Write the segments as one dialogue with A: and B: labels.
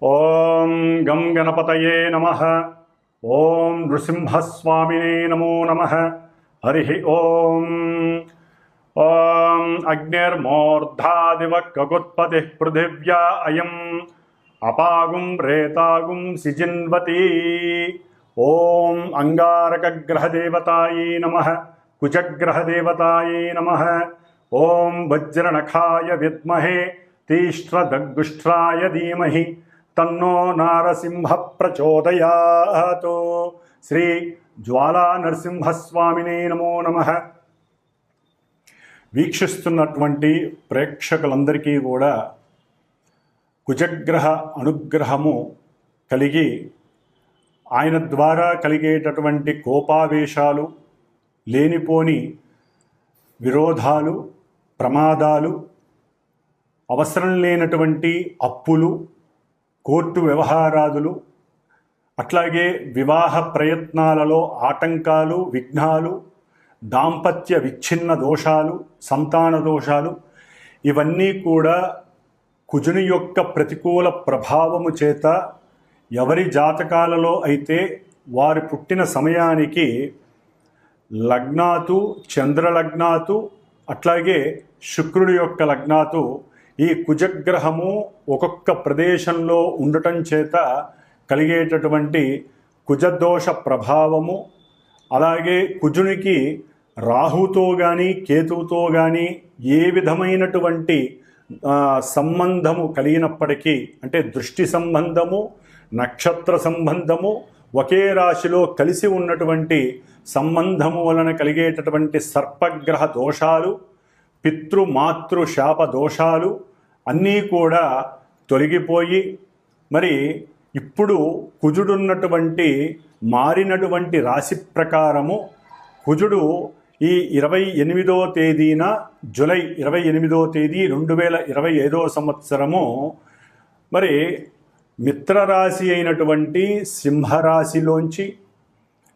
A: ఓం గం గణపతయే నమః. ఓం నృసింహస్వామినే నమో నమః. హరి ఓం. ఓం అగ్నిర్మూర్ధాదివ కగుత్పతి పృథివ్యా అయం అపాగుం ప్రేతాగుం సిజిన్వతి. ఓం అంగారకగ్రహదేవతాయే నమః. కుజగ్రహదేవతాయే నమః. ఓం వజ్రనఖాయ విద్మహే తీష్ట్రదగ్గుష్ట్రాయ ధీమహి తన్నో నారసింహ ప్రచోదయాత్. శ్రీ జ్వాలా నరసింహస్వామినే నమో నమః. వీక్షిస్తున్నటువంటి ప్రేక్షకులందరికీ కూడా కుజగ్రహ అనుగ్రహము కలిగి ఆయన ద్వారా కలిగేటటువంటి కోపావేశాలు, లేనిపోని విరోధాలు, ప్రమాదాలు, అవసరం లేనటువంటి అప్పులు, కోర్టు వ్యవహారాదులు, అట్లాగే వివాహ ప్రయత్నాలలో ఆటంకాలు, విఘ్నాలు, దాంపత్య విచ్ఛిన్న దోషాలు, సంతాన దోషాలు, ఇవన్నీ కూడా కుజుని యొక్క ప్రతికూల ప్రభావము చేత ఎవరి జాతకాలలో అయితే వారి పుట్టిన సమయానికి లగ్నాతు, చంద్రలగ్నాతు, అట్లాగే శుక్రుడి యొక్క లగ్నాతు ఈ కుజగ్రహము ఒక్కొక్క ప్రదేశంలో ఉండటం చేత కలిగేటటువంటి కుజదోష ప్రభావము, అలాగే కుజునికి రాహుతో కానీ కేతువుతో కానీ ఏ విధమైనటువంటి సంబంధము కలిగినప్పటికీ, అంటే దృష్టి సంబంధము, నక్షత్ర సంబంధము, ఒకే రాశిలో కలిసి ఉన్నటువంటి సంబంధము వలన కలిగేటటువంటి సర్పగ్రహ దోషాలు, పితృమాతృ శాప దోషాలు అన్నీ కూడా తొలగిపోయి, మరి ఇప్పుడు కుజుడున్నటువంటి మారినటువంటి రాశి ప్రకారము కుజుడు ఈ 28వ తేదీన జూలై 28వ తేదీ 2025వ సంవత్సరము మరి మిత్రరాశి అయినటువంటి సింహరాశిలోంచి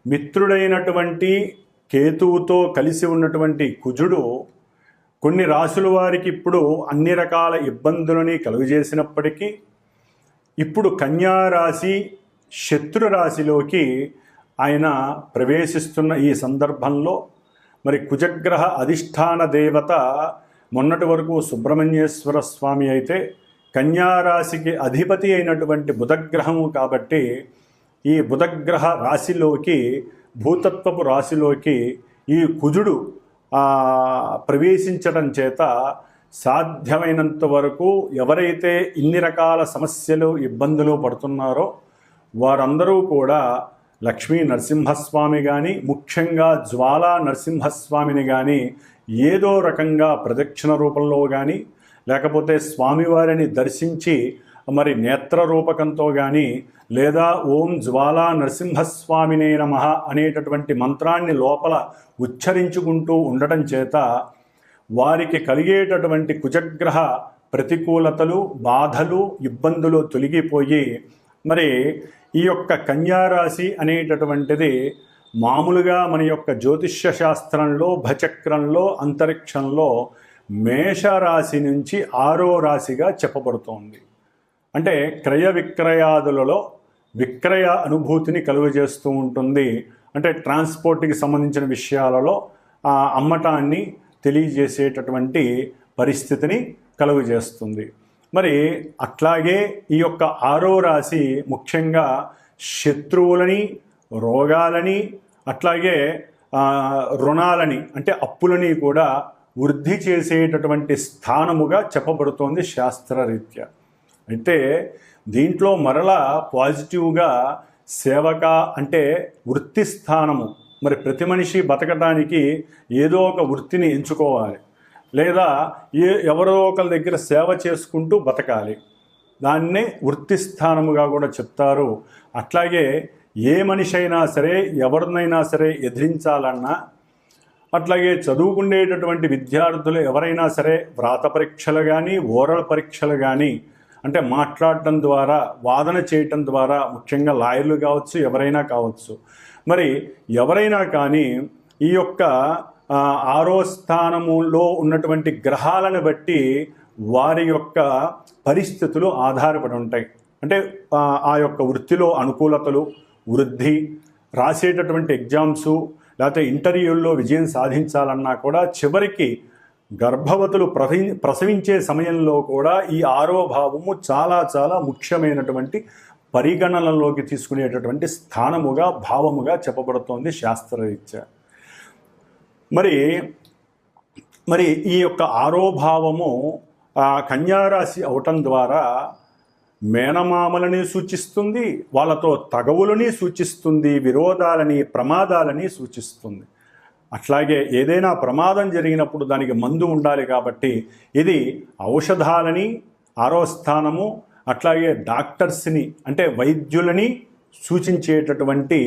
A: మిత్రుడైనటువంటి కేతువుతో కలిసి ఉన్నటువంటి కుజుడు కొన్ని రాశుల వారికి ఇప్పుడు అన్ని రకాల ఇబ్బందులని కలుగజేసినప్పటికీ ఇప్పుడు కన్యారాశి శత్రు రాశిలోకి ఆయన ప్రవేశిస్తున్న ఈ సందర్భంలో మరి కుజగ్రహ అధిష్టాన దేవత మొన్నటి వరకు సుబ్రహ్మణ్యేశ్వర స్వామి అయితే కన్యారాశికి అధిపతి అయినటువంటి బుధగ్రహము కాబట్టి ఈ బుధగ్రహ రాశిలోకి, భూతత్వపు రాశిలోకి ఈ కుజుడు ప్రవేశించడం చేత సాధ్యమైనంత వరకు ఎవరైతే ఇన్ని రకాల సమస్యలు, ఇబ్బందులు పడుతున్నారో వారందరూ కూడా లక్ష్మీ నరసింహస్వామి కానీ, ముఖ్యంగా జ్వాలా నరసింహస్వామిని కానీ ఏదో రకంగా ప్రదక్షిణ రూపంలో కానీ, లేకపోతే స్వామివారిని దర్శించి మరి నేత్ర రూపకంతో కానీ, లేదా ఓం జ్వాలా నరసింహస్వామినే నమః అనేటటువంటి మంత్రాన్ని లోపల ఉచ్చరించుకుంటూ ఉండటం చేత వారికి కలిగేటటువంటి కుజగ్రహ ప్రతికూలతలు, బాధలు, ఇబ్బందులు తొలగిపోయి మరి ఈ యొక్క కన్యారాశి అనేటటువంటిది మామూలుగా మన యొక్క జ్యోతిష్య శాస్త్రంలో, భచక్రంలో, అంతరిక్షంలో మేషరాశి నుంచి 6వ రాశిగా చెప్పబడుతోంది. అంటే క్రయ విక్రయాదులలో విక్రయ అనుభూతిని కలుగజేస్తూ ఉంటుంది. అంటే ట్రాన్స్పోర్ట్కి సంబంధించిన విషయాలలో అమ్మటాన్ని తెలియజేసేటటువంటి పరిస్థితిని కలుగజేస్తుంది. మరి అట్లాగే ఈ యొక్క 6వ రాశి ముఖ్యంగా శత్రువులని, రోగాలని, అట్లాగే రుణాలని అంటే అప్పులని కూడా వృద్ధి చేసేటటువంటి స్థానముగా చెప్పబడుతోంది శాస్త్రరీత్యా. అయితే దీంట్లో మరలా పాజిటివ్గా సేవక అంటే వృత్తి స్థానము. మరి ప్రతి మనిషి బతకడానికి ఏదో ఒక వృత్తిని ఎంచుకోవాలి, లేదా ఎవరో ఒకరి దగ్గర సేవ చేసుకుంటూ బతకాలి. దాన్నే వృత్తి స్థానముగా కూడా చెప్తారు. అట్లాగే ఏ మనిషి అయినా సరే, ఎవరినైనా సరే ఎదిరించాలన్నా, అట్లాగే చదువుకునేటటువంటి విద్యార్థులు ఎవరైనా సరే వ్రాత పరీక్షలు కానీ, ఓరల్ పరీక్షలు కానీ, అంటే మాట్లాడటం ద్వారా, వాదన చేయటం ద్వారా, ముఖ్యంగా లాయర్లు కావచ్చు, ఎవరైనా కావచ్చు, మరి ఎవరైనా కానీ ఈ యొక్క 6వ స్థానములో ఉన్నటువంటి గ్రహాలను బట్టి వారి యొక్క పరిస్థితులు ఆధారపడి ఉంటాయి. అంటే ఆ యొక్క వృత్తిలో అనుకూలతలు, వృద్ధి, రాసేటటువంటి ఎగ్జామ్సు లేకపోతే ఇంటర్వ్యూల్లో విజయం సాధించాలన్నా కూడా చివరికి గర్భవతులు ప్రసవించే సమయంలో కూడా ఈ 6వ భావము చాలా చాలా ముఖ్యమైనటువంటి పరిగణనలోకి తీసుకునేటటువంటి స్థానముగా, భావముగా చెప్పబడుతోంది శాస్త్రరీత్యా. మరి ఈ యొక్క 6వ భావము కన్యారాశి అవటం ద్వారా మేనమామలని సూచిస్తుంది, వాళ్ళతో తగవులని సూచిస్తుంది, విరోధాలని, ప్రమాదాలని సూచిస్తుంది. అట్లాగే ఏదైనా ప్రమాదం జరిగినప్పుడు దానికి మందు ఉండాలి కాబట్టి ఇది ఔషధాలని 6వ స్థానము, అట్లాగే డాక్టర్స్ని అంటే వైద్యులని సూచించేటటువంటి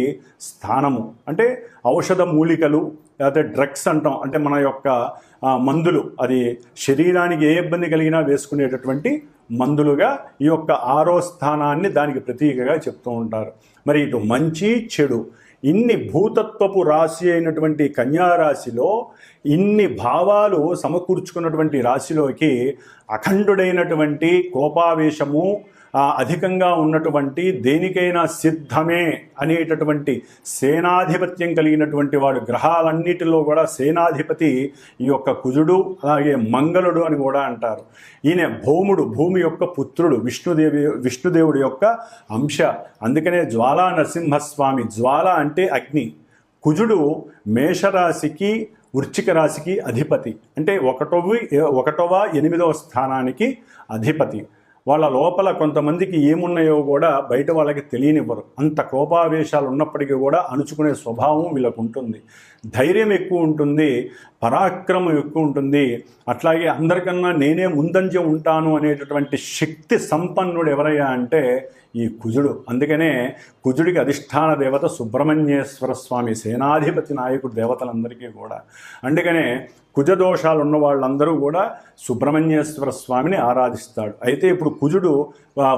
A: స్థానము. అంటే ఔషధ మూలికలు లేకపోతే డ్రగ్స్ అంటాం, అంటే మన యొక్క మందులు, అది శరీరానికి ఏ ఇబ్బంది కలిగినా వేసుకునేటటువంటి మందులుగా ఈ యొక్క 6వ స్థానాన్ని దానికి ప్రతీకగా చెప్తూ ఉంటారు. మరి ఇటు మంచి చెడు ఇన్ని భూతత్వపు రాశి అయినటువంటి కన్యారాశిలో ఇన్ని భావాలు సమకూర్చుకున్నటువంటి రాశిలోకి అఖండుడైనటువంటి కోపావేశము అధికంగా ఉన్నటువంటి దేనికైనా సిద్ధమే అనేటటువంటి సేనాధిపత్యం కలిగినటువంటి వాడు, గ్రహాలన్నిటిలో కూడా సేనాధిపతి ఈ యొక్క కుజుడు, అలాగే మంగళుడు అని కూడా అంటారు. ఈయన భౌముడు, భూమి యొక్క పుత్రుడు, విష్ణుదేవుడి యొక్క అంశ. అందుకనే జ్వాలా నరసింహస్వామి, జ్వాల అంటే అగ్ని. కుజుడు మేషరాశికి వృశ్చిక రాశికి అధిపతి, అంటే 1వ 8వ స్థానానికి అధిపతి. వాళ్ళ లోపల కొంతమందికి ఏమున్నాయో కూడా బయట వాళ్ళకి తెలియనివ్వరు. అంత కోపావేశాలు ఉన్నప్పటికీ కూడా అణుచుకునే స్వభావం వీళ్ళకు ఉంటుంది. ధైర్యం ఎక్కువ ఉంటుంది, పరాక్రమం ఎక్కువ ఉంటుంది. అట్లాగే అందరికన్నా నేనే ముందంజ ఉంటాను అనేటటువంటి శక్తి సంపన్నుడు ఎవరయ్యా అంటే ఈ కుజుడు. అందుకనే కుజుడికి అధిష్టాన దేవత సుబ్రహ్మణ్యేశ్వర స్వామి, సేనాధిపతి నాయకుడు దేవతలందరికీ కూడా. అందుకనే కుజదోషాలు ఉన్న వాళ్ళందరూ కూడా సుబ్రహ్మణ్యేశ్వర స్వామిని ఆరాధిస్తాడు. అయితే ఇప్పుడు కుజుడు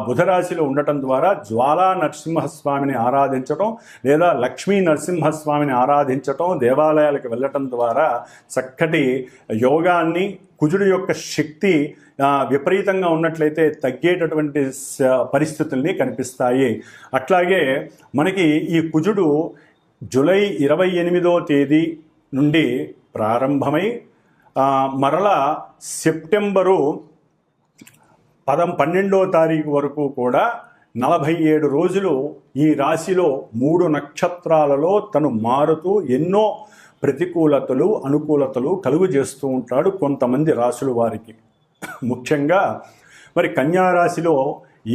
A: బుధరాశిలో ఉండటం ద్వారా జ్వాలా నరసింహస్వామిని ఆరాధించటం లేదా లక్ష్మీ నరసింహస్వామిని ఆరాధించటం, దేవాలయాలకు వెళ్ళటం ద్వారా చక్కటి యోగాన్ని, కుజుడు యొక్క శక్తి విపరీతంగా ఉన్నట్లయితే తగ్గేటటువంటి పరిస్థితుల్ని కనిపిస్తాయి. అట్లాగే మనకి ఈ కుజుడు జూలై 28వ తేదీ నుండి ప్రారంభమై మరలా సెప్టెంబరు 12వ తారీఖు వరకు కూడా 47 రోజులు ఈ రాశిలో 3 నక్షత్రాలలో తను మారుతూ ఎన్నో ప్రతికూలతలు, అనుకూలతలు కలుగు చేస్తూ ఉంటాడు కొంతమంది రాశుల వారికి. ముఖ్యంగా మరి కన్యారాశిలో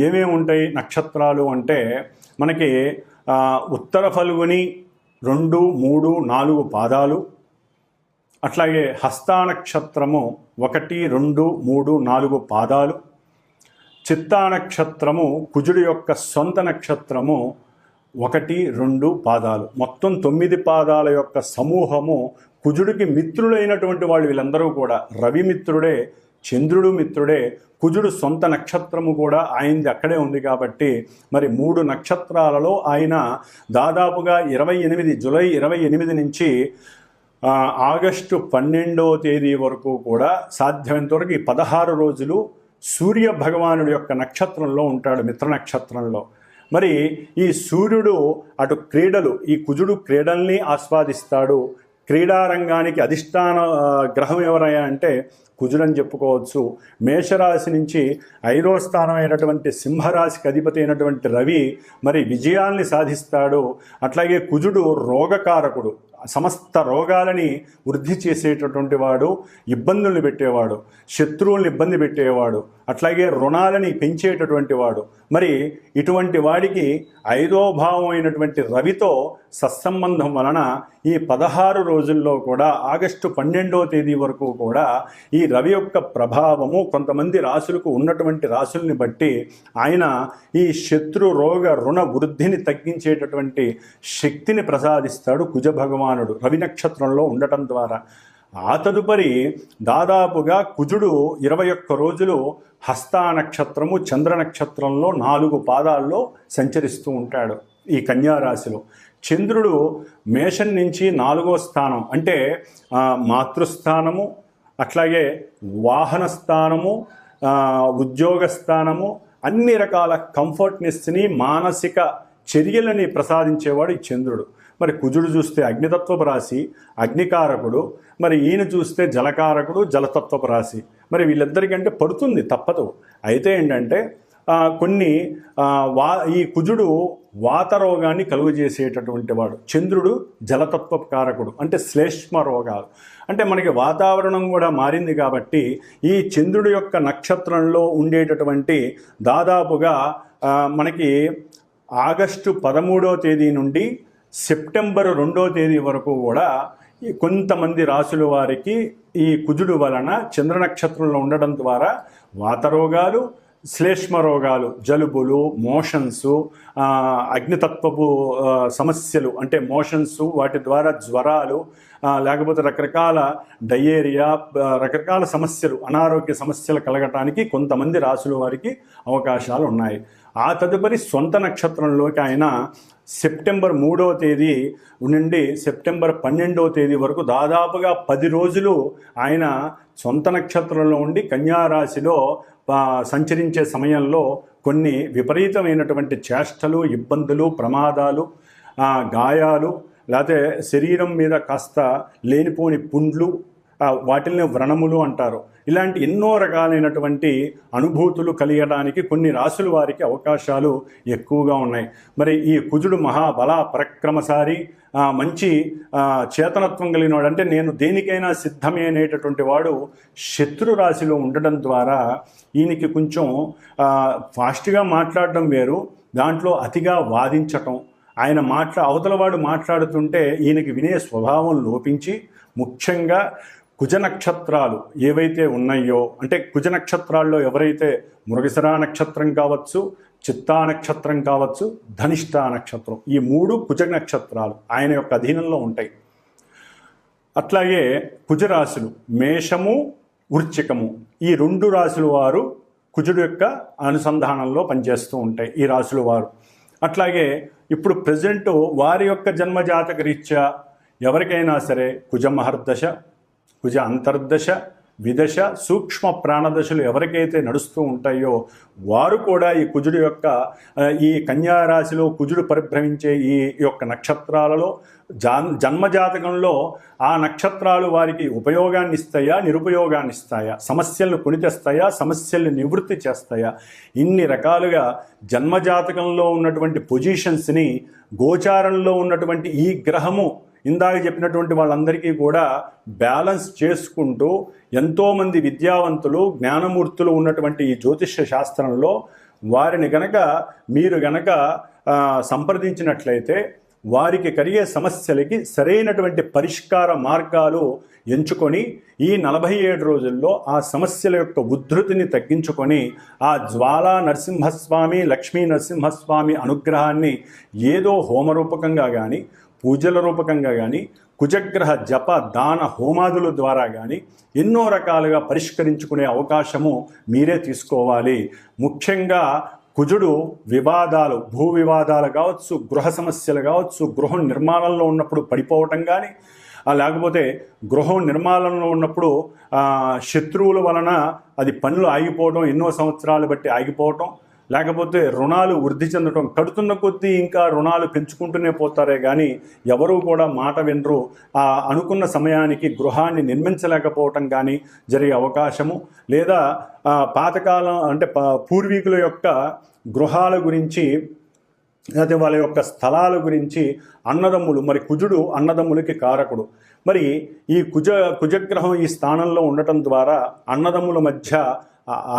A: ఏమేమి ఉంటాయి నక్షత్రాలు అంటే మనకి ఉత్తర ఫల్గుని 2, 3, 4 పాదాలు, అట్లాగే హస్తానక్షత్రము 1, 2, 3, 4 పాదాలు, చిత్తానక్షత్రము కుజుడు యొక్క సొంత నక్షత్రము 1, 2 పాదాలు, మొత్తం 9 పాదాల యొక్క సమూహము. కుజుడికి మిత్రులైనటువంటి వాళ్ళు వీళ్ళందరూ కూడా రవి మిత్రుడే, చంద్రుడు మిత్రుడే, కుజుడు సొంత నక్షత్రము కూడా ఆయనది అక్కడే ఉంది కాబట్టి మరి 3 నక్షత్రాలలో ఆయన దాదాపుగా జూలై 28 నుంచి ఆగస్టు 12వ తేదీ వరకు కూడా సాధ్యమైనంత వరకు ఈ 16 రోజులు సూర్య భగవానుడి యొక్క నక్షత్రంలో ఉంటాడు, మిత్ర నక్షత్రంలో. మరి ఈ సూర్యుడు అటు క్రీడలు, ఈ కుజుడు క్రీడల్ని ఆస్వాదిస్తాడు. క్రీడారంగానికి అధిష్టాన గ్రహం ఎవరయ్యా అంటే కుజుడని చెప్పుకోవచ్చు. మేషరాశి నుంచి 5వ స్థానం అయినటువంటి సింహరాశికి అధిపతి అయినటువంటి రవి మరి విజయాల్ని సాధిస్తాడు. అట్లాగే కుజుడు రోగకారకుడు, సమస్త రోగాలని వృద్ధి చేసేటటువంటి వాడు, ఇబ్బందుల్ని పెట్టేవాడు, శత్రువుల్ని ఇబ్బంది పెట్టేవాడు, అట్లాగే రుణాలని పెంచేటటువంటి వాడు. మరి ఇటువంటి వాడికి 5వ భావం అయినటువంటి రవితో సత్సంబంధం వలన ఈ 16 రోజుల్లో కూడా ఆగస్టు 12వ తేదీ వరకు కూడా ఈ రవి యొక్క ప్రభావము కొంతమంది రాశులకు ఉన్నటువంటి రాశుల్ని బట్టి ఆయన ఈ శత్రు రోగ రుణ వృద్ధిని తగ్గించేటటువంటి శక్తిని ప్రసాదిస్తాడు కుజ భగవానుడు రవి నక్షత్రంలో ఉండటం ద్వారా. ఆ తదుపరి దాదాపుగా కుజుడు 21 రోజులు హస్తా నక్షత్రము చంద్ర నక్షత్రంలో 4 పాదాల్లో సంచరిస్తూ ఉంటాడు ఈ కన్యారాశిలో. చంద్రుడు మేషం నుంచి 4వ స్థానం అంటే మాతృస్థానము, అట్లాగే వాహన స్థానము, ఉద్యోగ స్థానము, అన్ని రకాల కంఫర్ట్నెస్ని, మానసిక చర్యలని ప్రసాదించేవాడు ఈ చంద్రుడు. మరి కుజుడు చూస్తే అగ్నితత్వపు రాశి, అగ్నికారకుడు. మరి ఈయన చూస్తే జలకారకుడు, జలతత్వపు రాశి. మరి వీళ్ళిద్దరికంటే పడుతుంది, తప్పదు. అయితే ఏంటంటే కొన్ని ఈ కుజుడు వాతరోగాన్ని కలుగజేసేటటువంటి వాడు, చంద్రుడు జలతత్వ కారకుడు, అంటే శ్లేష్మ రోగాలు. అంటే మనకి వాతావరణం కూడా మారింది కాబట్టి ఈ చంద్రుడి యొక్క నక్షత్రంలో ఉండేటటువంటి దాదాపుగా మనకి ఆగస్టు 13వ తేదీ నుండి సెప్టెంబర్ 2వ తేదీ వరకు కూడా కొంతమంది రాసుల వారికి ఈ కుజుడు వలన చంద్ర నక్షత్రంలో ఉండడం ద్వారా వాతరోగాలు, శ్లేష్మ రోగాలు, జలుబులు, మోషన్సు, అగ్నితత్వపు సమస్యలు అంటే మోషన్సు, వాటి ద్వారా జ్వరాలు, లేకపోతే రకరకాల డయేరియా, రకరకాల సమస్యలు, అనారోగ్య సమస్యలు కలగటానికి కొంతమంది రాసుల వారికి అవకాశాలు ఉన్నాయి. ఆ తదుపరి సొంత నక్షత్రంలోకి ఆయన సెప్టెంబర్ 3వ తేదీ నుండి సెప్టెంబర్ 12వ తేదీ వరకు దాదాపుగా 10 రోజులు ఆయన సొంత నక్షత్రంలో ఉండి కన్యారాశిలో సంచరించే సమయంలో కొన్ని విపరీతమైనటువంటి చేష్టలు, ఇబ్బందులు, ప్రమాదాలు, గాయాలు, లేకపోతే శరీరం మీద కాస్త లేనిపోని పుండ్లు, వాటిల్ని వ్రణములు అంటారు. ఇలాంటి ఎన్నో రకాలైనటువంటి అనుభూతులు కలిగడానికి కొన్ని రాసుల వారికి అవకాశాలు ఎక్కువగా ఉన్నాయి. మరి ఈ కుజుడు మహాబల పరక్రమశాలి, మంచి చేతనత్వం కలిగినవాడు, అంటే నేను దేనికైనా సిద్ధమే అనేటటువంటి వాడు శత్రు రాశిలో ఉండడం ద్వారా ఈయనకి కొంచెం ఫాస్ట్గా మాట్లాడడం వేరు, దాంట్లో అతిగా వాదించటం, ఆయన అవతలవాడు మాట్లాడుతుంటే ఈయనకి వినే స్వభావం లోపించి, ముఖ్యంగా కుజ నక్షత్రాలు ఏవైతే ఉన్నాయో, అంటే కుజ నక్షత్రాల్లో ఎవరైతే మృగశిరా నక్షత్రం కావచ్చు, చిత్తా నక్షత్రం కావచ్చు, ధనిష్టా నక్షత్రం, ఈ 3 కుజ నక్షత్రాలు ఆయన యొక్క అధీనంలో ఉంటాయి. అట్లాగే కుజరాశులు మేషము, వృశ్చికము, ఈ 2 రాశుల వారు కుజుడు యొక్క అనుసంధానంలో పనిచేస్తూ ఉంటాయి ఈ రాశుల వారు. అట్లాగే ఇప్పుడు ప్రజెంట్ వారి యొక్క జన్మజాతక రీత్యా ఎవరికైనా సరే కుజ మహర్దశ, కుజ అంతర్దశ, విదశ, సూక్ష్మ ప్రాణదశలు ఎవరికైతే నడుస్తూ ఉంటాయో వారు కూడా ఈ కుజుడు యొక్క ఈ కన్యారాశిలో కుజుడు పరిభ్రమించే ఈ యొక్క నక్షత్రాలలో జన్మజాతకంలో ఆ నక్షత్రాలు వారికి ఉపయోగాన్ని ఇస్తాయా, నిరుపయోగాన్ని ఇస్తాయా, సమస్యలను కొనితెస్తాయా, సమస్యల్ని నివృత్తి చేస్తాయా, ఇన్ని రకాలుగా జన్మజాతకంలో ఉన్నటువంటి పొజిషన్స్ని గోచారంలో ఉన్నటువంటి ఈ గ్రహము ఇందాక చెప్పినటువంటి వాళ్ళందరికీ కూడా బ్యాలెన్స్ చేసుకుంటూ ఎంతోమంది విద్యావంతులు, జ్ఞానమూర్తులు ఉన్నటువంటి ఈ జ్యోతిష్య శాస్త్రంలో వారిని మీరు గనక సంప్రదించినట్లయితే వారికి కలిగే సమస్యలకి సరైనటువంటి పరిష్కార మార్గాలు ఎంచుకొని ఈ 47 రోజుల్లో ఆ సమస్యల యొక్క ఉద్ధృతిని తగ్గించుకొని ఆ జ్వాలా నరసింహస్వామి, లక్ష్మీ నరసింహస్వామి అనుగ్రహాన్ని ఏదో హోమరూపకంగా కానీ, పూజల రూపకంగా కానీ, కుజగ్రహ జప దాన హోమాదుల ద్వారా కానీ ఎన్నో రకాలుగా పరిష్కరించుకునే అవకాశము మీరే తీసుకోవాలి. ముఖ్యంగా కుజుడు వివాదాలు, భూ వివాదాలు కావచ్చు, గృహ సమస్యలు కావచ్చు, గృహం నిర్మాణంలో ఉన్నప్పుడు పడిపోవటం కానీ, లేకపోతే గృహం నిర్మాణంలో ఉన్నప్పుడు శత్రువుల వలన అది పనులు ఆగిపోవడం, ఎన్నో సంవత్సరాలు బట్టి ఆగిపోవటం, లేకపోతే రుణాలు వృద్ధి చెందటం, కడుతున్న కొద్దీ ఇంకా రుణాలు పెంచుకుంటూనే పోతారే కానీ ఎవరూ కూడా మాట వినరు, అనుకున్న సమయానికి గృహాన్ని నిర్మించలేకపోవటం కానీ జరిగే అవకాశము, లేదా పాతకాలం అంటే పూర్వీకుల యొక్క గృహాల గురించి, లేదా వాళ్ళ యొక్క స్థలాల గురించి అన్నదమ్ములు, మరి కుజుడు అన్నదమ్ములకి కారకుడు, మరి ఈ కుజగ్రహం ఈ స్థానంలో ఉండటం ద్వారా అన్నదమ్ముల మధ్య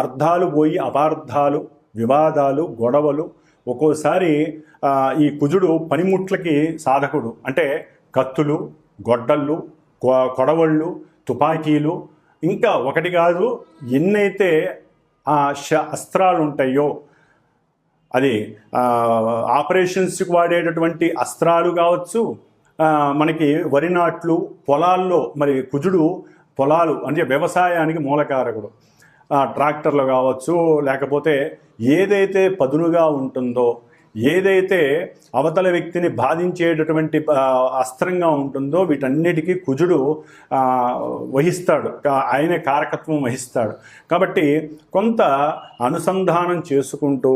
A: అర్థాలు పోయి అపార్థాలు, వివాదాలు, గొడవలు, ఒక్కోసారి ఈ కుజుడు పనిముట్లకి సాధకుడు, అంటే కత్తులు, గొడ్డళ్ళు, కొడవళ్ళు, తుపాకీలు, ఇంకా ఒకటి కాదు ఎన్నైతే అస్త్రాలు ఉంటాయో, అది ఆపరేషన్స్కి వాడేటటువంటి అస్త్రాలు కావచ్చు, మనకి వరి నాట్లు, పొలాల్లో మరి కుజుడు పొలాలు అంటే వ్యవసాయానికి మూలకారకుడు, ట్రాక్టర్లు కావచ్చు, లేకపోతే ఏదైతే పదునుగా ఉంటుందో ఏదైతే అవతల వ్యక్తిని బాధించేటటువంటి అస్త్రంగా ఉంటుందో వీటన్నిటికీ కుజుడు వహిస్తాడు, ఆయనే కారకత్వం వహిస్తాడు. కాబట్టి కొంత అనుసంధానం చేసుకుంటూ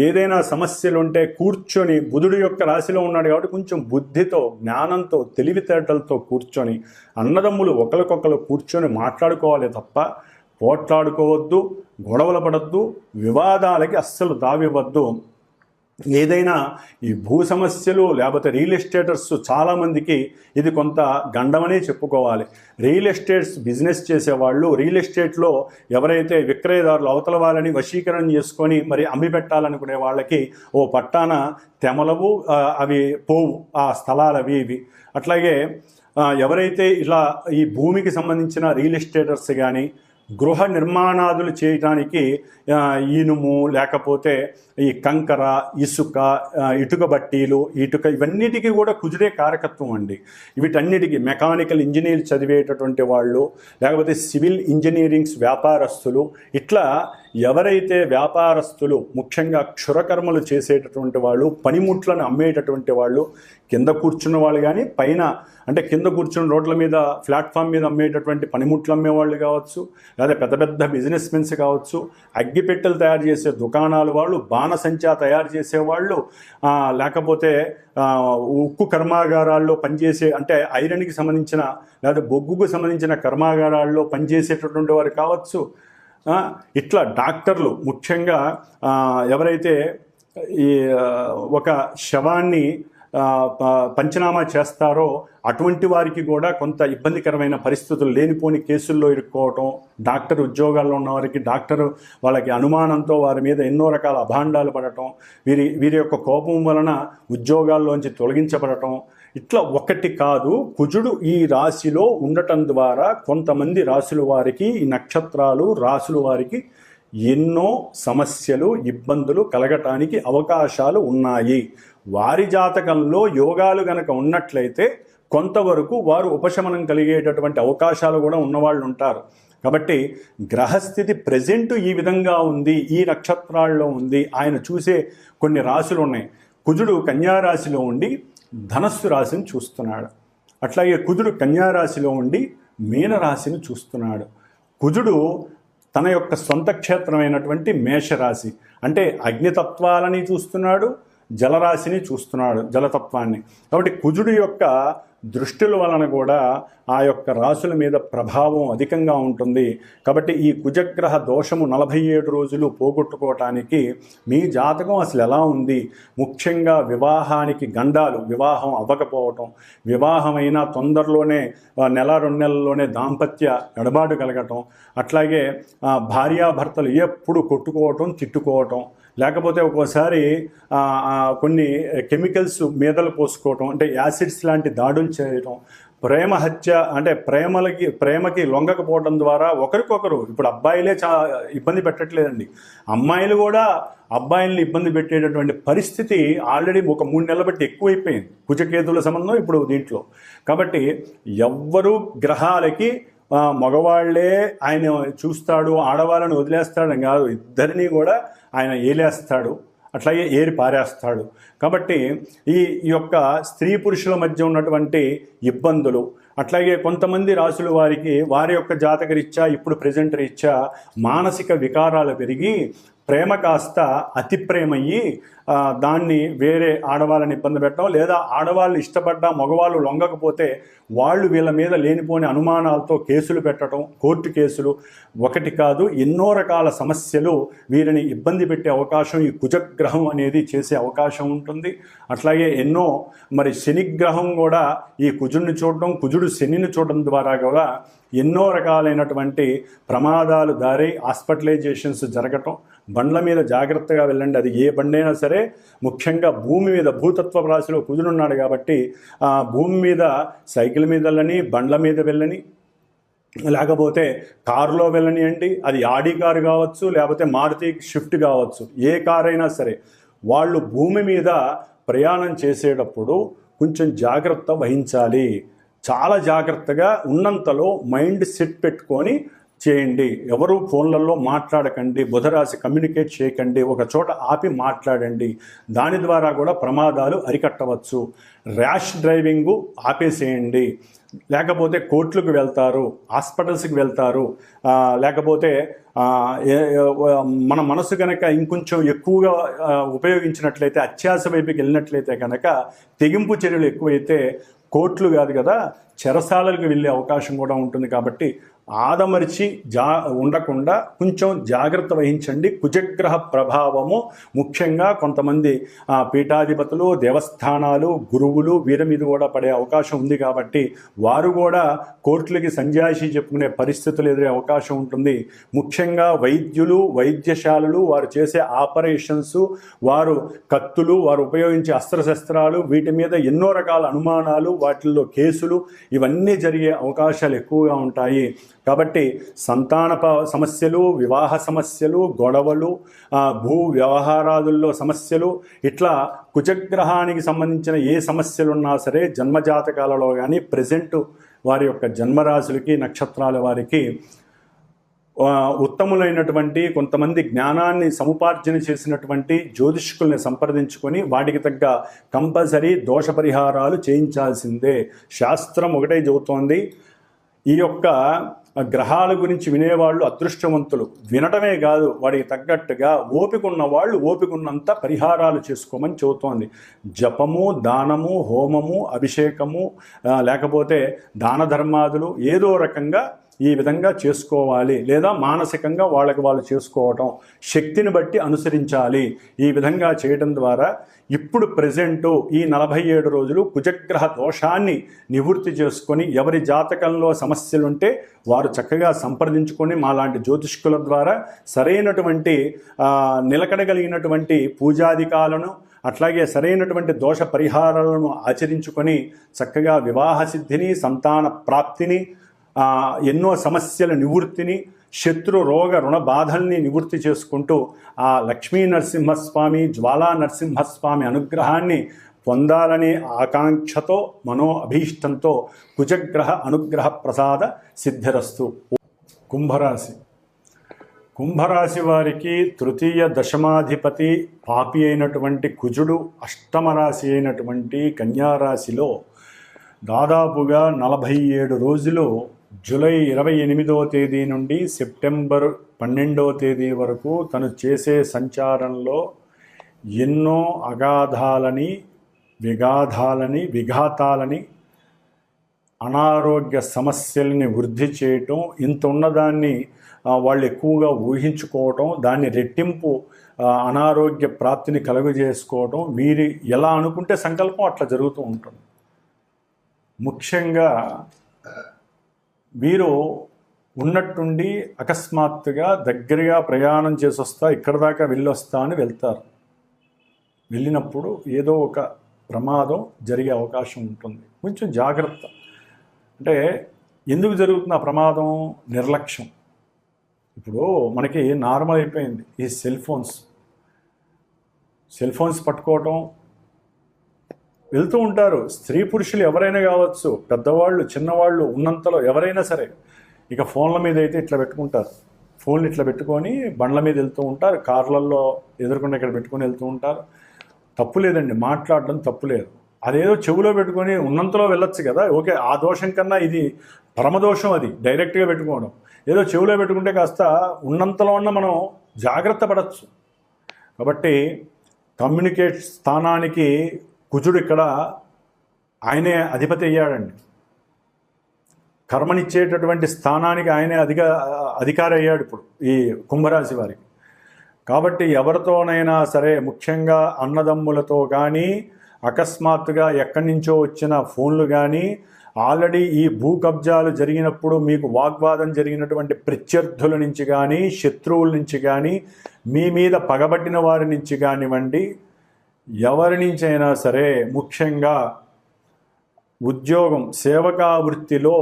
A: ఏదైనా సమస్యలు ఉంటే కూర్చొని, బుధుడు యొక్క రాశిలో ఉన్నాడు కాబట్టి కొంచెం బుద్ధితో, జ్ఞానంతో, తెలివితేటలతో కూర్చొని అన్నదమ్ములు ఒకరికొకరు కూర్చొని మాట్లాడుకోవాలి తప్ప పోట్లాడుకోవద్దు, గొడవలు పడద్దు, వివాదాలకి అస్సలు తావివ్వద్దు. ఏదైనా ఈ భూ సమస్యలు లేకపోతే రియల్ ఎస్టేటర్స్ చాలామందికి ఇది కొంత గండమనే చెప్పుకోవాలి. రియల్ ఎస్టేట్స్ బిజినెస్ చేసేవాళ్ళు, రియల్ ఎస్టేట్లో ఎవరైతే విక్రయదారులు అవతల వాళ్ళని వశీకరణ చేసుకొని మరి అమ్మి పెట్టాలనుకునే వాళ్ళకి ఓ పట్టాన తెమలవు, అవి పోవు ఆ స్థలాలు అవి ఇవి. అట్లాగే ఎవరైతే ఇలా ఈ భూమికి సంబంధించిన రియల్ ఎస్టేటర్స్ కానీ గృహ నిర్మాణాదులు చేయడానికి ఇనుము లేకపోతే ఈ కంకర, ఇసుక, ఇటుక బట్టీలు, ఇవన్నిటికీ కూడా కుజుడే కారకత్వం అండి. వీటన్నిటికీ మెకానికల్ ఇంజనీర్ చదివేటటువంటి వాళ్ళు, లేకపోతే సివిల్ ఇంజనీరింగ్స్ వ్యాపారస్తులు, ఇట్లా ఎవరైతే వ్యాపారస్తులు ముఖ్యంగా క్షురకర్మలు చేసేటటువంటి వాళ్ళు, పనిముట్లను అమ్మేటటువంటి వాళ్ళు, కింద కూర్చున్న వాళ్ళు కానీ పైన అంటే కింద కూర్చున్న రోడ్ల మీద ప్లాట్ఫామ్ మీద అమ్మేటటువంటి పనిముట్లు అమ్మేవాళ్ళు కావచ్చు, లేదా పెద్ద పెద్ద బిజినెస్ మెన్స్ కావచ్చు, అగ్గిపెట్టెలు తయారు చేసే దుకాణాలు వాళ్ళు, బాణసంచా తయారు చేసేవాళ్ళు, లేకపోతే ఉక్కు కర్మాగారాల్లో పనిచేసే అంటే ఐరన్కి సంబంధించిన లేదా బొగ్గుకు సంబంధించిన కర్మాగారాల్లో పనిచేసేటటువంటి వారు కావచ్చు. ఇట్లా డాక్టర్లు ముఖ్యంగా ఎవరైతే ఈ ఒక శవాన్ని పంచనామా చేస్తారో అటువంటి వారికి కూడా కొంత ఇబ్బందికరమైన పరిస్థితులు, లేనిపోని కేసుల్లో ఇరుక్కోవటం, డాక్టర్ ఉద్యోగాల్లో ఉన్న వారికి డాక్టర్ వాళ్ళకి అనుమానంతో వారి మీద ఎన్నో రకాల అభాండాలు పడటం, వీరి యొక్క కోపం వలన ఉద్యోగాల్లోంచి తొలగించబడటం, ఇట్లా ఒకటి కాదు. కుజుడు ఈ రాశిలో ఉండటం ద్వారా కొంతమంది రాశుల వారికి, ఈ నక్షత్రాలు రాశుల వారికి ఎన్నో సమస్యలు, ఇబ్బందులు కలగటానికి అవకాశాలు ఉన్నాయి. వారి జాతకంలో యోగాలు గనక ఉన్నట్లయితే కొంతవరకు వారు ఉపశమనం కలిగేటటువంటి అవకాశాలు కూడా ఉన్నవాళ్ళు ఉంటారు. కాబట్టి గ్రహస్థితి ప్రెజెంట్ ఈ విధంగా ఉంది, ఈ నక్షత్రాల్లో ఉంది. ఆయన చూసే కొన్ని రాశులు ఉన్నాయి. కుజుడు కన్యారాశిలో ఉండి ధనస్సు రాశిని చూస్తున్నాడు. అట్లాగే కుజుడు కన్యారాశిలో ఉండి మీనరాశిని చూస్తున్నాడు. కుజుడు తన యొక్క సొంత క్షేత్రమైనటువంటి మేషరాశి అంటే అగ్నితత్వాలని చూస్తున్నాడు, జలరాశిని చూస్తున్నాడు, జలతత్వాన్ని. కాబట్టి కుజుడు యొక్క దృష్టిల వలన కూడా ఆ యొక్క రాశుల మీద ప్రభావం అధికంగా ఉంటుంది. కాబట్టి ఈ కుజగ్రహ దోషము 47 రోజులు పోగొట్టుకోవటానికి మీ జాతకం అసలు ఎలా ఉంది, ముఖ్యంగా వివాహానికి గండాలు, వివాహం అవ్వకపోవటం, వివాహమైన తొందరలోనే నెల 2 నెలల్లోనే దాంపత్య ఎడబాటు కలగటం, అట్లాగే భార్యాభర్తలు ఎప్పుడు కొట్టుకోవటం, తిట్టుకోవటం, లేకపోతే ఒక్కోసారి కొన్ని కెమికల్స్ మీదలు పోసుకోవటం, అంటే యాసిడ్స్ లాంటి దాడులు చేయటం, ప్రేమ హత్య అంటే ప్రేమకి లొంగకపోవడం ద్వారా ఒకరికొకరు, ఇప్పుడు అబ్బాయిలే ఇబ్బంది పెట్టట్లేదండి, అమ్మాయిలు కూడా అబ్బాయిల్ని ఇబ్బంది పెట్టేటటువంటి పరిస్థితి ఆల్రెడీ ఒక 3 నెలల బట్టి ఎక్కువైపోయింది కుజకేతుల సంబంధం ఇప్పుడు దీంట్లో. కాబట్టి ఎవ్వరూ గ్రహాలకి మగవాళ్లే ఆయన చూస్తాడు, ఆడవాళ్ళని వదిలేస్తాడని కాదు, ఇద్దరినీ కూడా ఆయన ఏలేస్తాడు, అట్లాగే ఏరి పారేస్తాడు. కాబట్టి ఈ యొక్క స్త్రీ పురుషుల మధ్య ఉన్నటువంటి ఇబ్బందులు, అట్లాగే కొంతమంది రాసుల వారికి వారి యొక్క జాతక రీత్యా ఇప్పుడు ప్రెజెంట్ రీత్యా మానసిక వికారాలు పెరిగి ప్రేమ కాస్త అతి ప్రేమయ్యి దాన్ని వేరే ఆడవాళ్ళని ఇబ్బంది పెట్టడం, లేదా ఆడవాళ్ళు ఇష్టపడ్డా మగవాళ్ళు లొంగకపోతే వాళ్ళు వీళ్ళ మీద లేనిపోని అనుమానాలతో కేసులు పెట్టడం, కోర్టు కేసులు, ఒకటి కాదు ఎన్నో రకాల సమస్యలు వీరిని ఇబ్బంది పెట్టే అవకాశం ఈ కుజగ్రహం అనేది చేసే అవకాశం ఉంటుంది. అట్లాగే ఎన్నో మరి శనిగ్రహం కూడా ఈ కుజుడిని చూడడం, కుజుడు శనిని చూడడం ద్వారా కూడా ఎన్నో రకాలైనటువంటి ప్రమాదాలు దారి హాస్పిటలైజేషన్స్ జరగటం. బండ్ల మీద జాగ్రత్తగా వెళ్ళండి, అది ఏ బండైనా సరే, ముఖ్యంగా భూమి మీద భూతత్వ రాశిలో కుజుడున్నాడు కాబట్టి భూమి మీద సైకిల్ మీద వెళ్ళని, బండ్ల మీద వెళ్ళని, లేకపోతే కారులో వెళ్ళనియండి, అది ఆడి కారు కావచ్చు, లేకపోతే మారుతి షిఫ్ట్ కావచ్చు, ఏ కారు అయినా సరే వాళ్ళు భూమి మీద ప్రయాణం చేసేటప్పుడు కొంచెం జాగ్రత్త వహించాలి. చాలా జాగ్రత్తగా ఉన్నంతలో మైండ్ సెట్ పెట్టుకొని చేయండి. ఎవరు ఫోన్లలో మాట్లాడకండి, బుధరాశి కమ్యూనికేట్ చేయకండి, ఒక చోట ఆపి మాట్లాడండి. దాని ద్వారా కూడా ప్రమాదాలు అరికట్టవచ్చు. Rash driving ఆపేసేయండి. లేకపోతే కోర్టులకు వెళ్తారు, హాస్పిటల్స్కి వెళ్తారు, లేకపోతే మన మనసు కనుక ఇంకొంచెం ఎక్కువగా ఉపయోగించినట్లయితే, అత్యాశ వైపుకి వెళ్ళినట్లయితే కనుక తెగింపు చర్యలు ఎక్కువైతే కోర్టులు కాదు కదా, చెరసాలలకు వెళ్ళే అవకాశం కూడా ఉంటుంది. కాబట్టి ఆదమరిచి ఉండకుండా కొంచెం జాగ్రత్త వహించండి. కుజగ్రహ ప్రభావము ముఖ్యంగా కొంతమంది పీఠాధిపతులు, దేవస్థానాలు, గురువులు వీరి మీద కూడా పడే అవకాశం ఉంది. కాబట్టి వారు కూడా కోర్టులకి సంజాయిషి చెప్పుకునే పరిస్థితులు ఎదురే అవకాశం ఉంటుంది. ముఖ్యంగా వైద్యులు, వైద్యశాలలు, వారు చేసే ఆపరేషన్స్, వారు కత్తులు, వారు ఉపయోగించే అస్త్రశస్త్రాలు, వీటి మీద ఎన్నో రకాల అనుమానాలు, వాటిల్లో కేసులు, ఇవన్నీ జరిగే అవకాశాలు ఎక్కువగా ఉంటాయి. కాబట్టి సంతాన సమస్యలు, వివాహ సమస్యలు, గొడవలు, భూ వ్యవహారాదుల్లో సమస్యలు, ఇట్లా కుజగ్రహానికి సంబంధించిన ఏ సమస్యలు ఉన్నా సరే జన్మజాతకాలలో కానీ ప్రెజెంట్ వారి యొక్క జన్మరాశులకి, నక్షత్రాల వారికి ఉత్తములైనటువంటి కొంతమంది జ్ఞానాన్ని సముపార్జన చేసినటువంటి జ్యోతిష్కుల్ని సంప్రదించుకొని వాటికి తగ్గ కంపల్సరీ దోష పరిహారాలు చేయించాల్సిందే. శాస్త్రం ఒకటే చెబుతోంది, ఈ యొక్క గ్రహాల గురించి వినేవాళ్ళు అదృష్టవంతులు. వినటమే కాదు, వాడికి తగ్గట్టుగా ఓపిక ఉన్న వాళ్ళు ఓపికన్నంత పరిహారాలు చేసుకోమని చెబుతోంది. జపము, దానము, హోమము, అభిషేకము, లేకపోతే దాన ధర్మాదులు ఏదో రకంగా ఈ విధంగా చేసుకోవాలి. లేదా మానసికంగా వాళ్ళకి వాళ్ళు చేసుకోవటం, శక్తిని బట్టి అనుసరించాలి. ఈ విధంగా చేయడం ద్వారా ఇప్పుడు ప్రెజెంటు ఈ 47 రోజులు కుజగ్రహ దోషాన్ని నివృత్తి చేసుకొని, ఎవరి జాతకంలో సమస్యలుంటే వారు చక్కగా సంప్రదించుకొని మాలాంటి జ్యోతిష్కుల ద్వారా సరైనటువంటి నిలకడగలిగినటువంటి పూజాధికాలను, అట్లాగే సరైనటువంటి దోష పరిహారాలను ఆచరించుకొని చక్కగా వివాహ సిద్ధిని, సంతాన ప్రాప్తిని, ఎన్నో సమస్యల నివృత్తిని, శత్రు రోగ రుణ బాధల్ని నివృత్తి చేసుకుంటూ ఆ లక్ష్మీ నరసింహస్వామి, జ్వాలా నరసింహస్వామి అనుగ్రహాన్ని పొందాలనే ఆకాంక్షతో, మనో అభీష్టంతో కుజగ్రహ అనుగ్రహ ప్రసాద సిద్ధిరస్తు. కుంభరాశి వారికి తృతీయ దశమాధిపతి పాపి అయినటువంటి కుజుడు అష్టమ రాశి అయినటువంటి కన్యారాశిలో దాదాపుగా 47 రోజులు, జూలై 28వ తేదీ నుండి సెప్టెంబర్ 12వ తేదీ వరకు తను చేసే సంచారంలో ఎన్నో అగాధాలని, విఘాతాలని, అనారోగ్య సమస్యల్ని వృద్ధి చేయటం, ఇంత ఉన్నదాన్ని వాళ్ళు ఎక్కువగా ఊహించుకోవటం, దాన్ని రెట్టింపు అనారోగ్య ప్రాప్తిని కలుగజేసుకోవటం, వీరి ఎలా అనుకుంటే సంకల్పం అట్లా జరుగుతూ ఉంటుంది. ముఖ్యంగా వీరు ఉన్నట్టుండి అకస్మాత్తుగా దగ్గరగా ప్రయాణం చేసి వస్తా, ఇక్కడ దాకా వెళ్ళొస్తా అని వెళ్తారు. వెళ్ళినప్పుడు ఏదో ఒక ప్రమాదం జరిగే అవకాశం ఉంటుంది. కొంచెం జాగ్రత్త. అంటే ఎందుకు జరుగుతుంది ఆ ప్రమాదం? నిర్లక్ష్యం. ఇప్పుడు మనకి నార్మల్ అయిపోయింది ఈ సెల్ ఫోన్స్ పట్టుకోవటం, వెళ్తూ ఉంటారు. స్త్రీ పురుషులు ఎవరైనా కావచ్చు, పెద్దవాళ్ళు, చిన్నవాళ్ళు, ఉన్నంతలో ఎవరైనా సరే ఇక ఫోన్ల మీద అయితే ఇట్లా పెట్టుకుంటారు. ఫోన్లు ఇట్లా పెట్టుకొని బండ్ల మీద వెళ్తూ ఉంటారు, కార్లలో ఎదుర్కొండ ఇక్కడ పెట్టుకొని వెళ్తూ ఉంటారు. తప్పు లేదండి, మాట్లాడడం తప్పు లేదు. అదేదో చెవులో పెట్టుకొని ఉన్నంతలో వెళ్ళొచ్చు కదా. ఓకే, ఆ దోషం కన్నా ఇది పరమదోషం. అది డైరెక్ట్గా పెట్టుకోవడం. ఏదో చెవులో పెట్టుకుంటే కాస్త ఉన్నంతలో ఉన్న మనం జాగ్రత్త పడవచ్చు. కాబట్టి కమ్యూనికేట్ స్థానానికి కుజుడు ఇక్కడ ఆయనే అధిపతి అయ్యాడండి. కర్మనిచ్చేటటువంటి స్థానానికి ఆయనే అధికారి అయ్యాడు ఇప్పుడు ఈ కుంభరాశి వారికి. కాబట్టి ఎవరితోనైనా సరే, ముఖ్యంగా అన్నదమ్ములతో కానీ, అకస్మాత్తుగా ఎక్కడి నుంచో వచ్చిన ఫోన్లు కానీ, ఆల్రెడీ ఈ భూ కబ్జాలు జరిగినప్పుడు మీకు వాగ్వాదం జరిగినటువంటి ప్రత్యర్థుల నుంచి కానీ, శత్రువుల నుంచి కానీ, మీ మీద పగబట్టిన వారి నుంచి కానివ్వండి, ఎవరి నుంచి అయినా సరే, ముఖ్యంగా ఉద్యోగం, సేవకా వృత్తిలో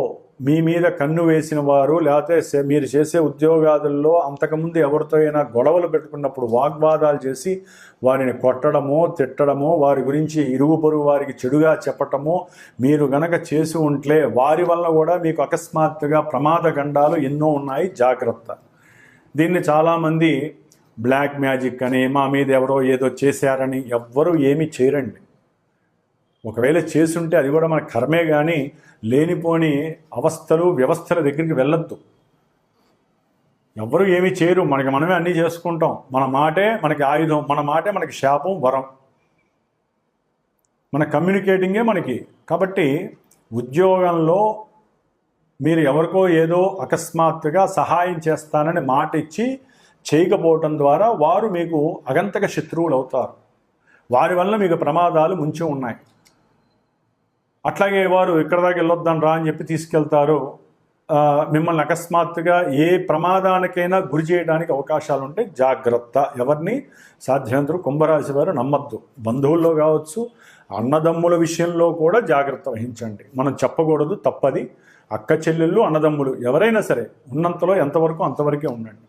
A: మీ మీద కన్ను వేసిన వారు, లేకపోతే మీరు చేసే ఉద్యోగాదుల్లో అంతకుముందు ఎవరితో అయినా గొడవలు పెట్టుకున్నప్పుడు వాగ్వాదాలు చేసి వారిని కొట్టడమో తిట్టడమో, వారి గురించి ఇరుగు పొరుగు వారికి చెడుగా చెప్పటమో మీరు గనక చేసి ఉంటే వారి వల్ల కూడా మీకు అకస్మాత్తుగా ప్రమాద గండాలు ఎన్నో ఉన్నాయి, జాగ్రత్త. దీన్ని చాలామంది బ్లాక్ మ్యాజిక్ అని, మా మీద ఎవరో ఏదో చేశారని, ఎవ్వరూ ఏమీ చేయరండి. ఒకవేళ చేసుంటే అది కూడా మన కర్మే, కానీ లేనిపోని అవస్థలు వ్యవస్థల దగ్గరికి వెళ్ళొద్దు. ఎవ్వరూ ఏమీ చేయరు, మనమే అన్నీ చేసుకుంటాం. మన మాటే మనకి ఆయుధం, మన మాటే మనకి శాపం, వరం, మన కమ్యూనికేటింగే మనకి. కాబట్టి ఉద్యోగంలో మీరు ఎవరికో ఏదో అకస్మాత్తుగా సహాయం చేస్తానని మాట ఇచ్చి చేయకపోవటం ద్వారా వారు మీకు అగంతక శత్రువులు అవుతారు. వారి వల్ల మీకు ప్రమాదాలు ముంచి ఉన్నాయి. అట్లాగే వారు ఇక్కడ దాకా వెళ్ళొద్దాను రా అని చెప్పి తీసుకెళ్తారు. మిమ్మల్ని అకస్మాత్తుగా ఏ ప్రమాదానికైనా గురి చేయడానికి అవకాశాలు ఉంటాయి, జాగ్రత్త. ఎవరిని సాధ్యమంతరు కుంభరాశి వారు నమ్మద్దు. బంధువుల్లో కావచ్చు, అన్నదమ్ముల విషయంలో కూడా జాగ్రత్త వహించండి. మనం చెప్పకూడదు, తప్పది. అక్క చెల్లెళ్ళు, అన్నదమ్ములు ఎవరైనా సరే ఉన్నంతలో ఎంతవరకు అంతవరకే ఉండండి.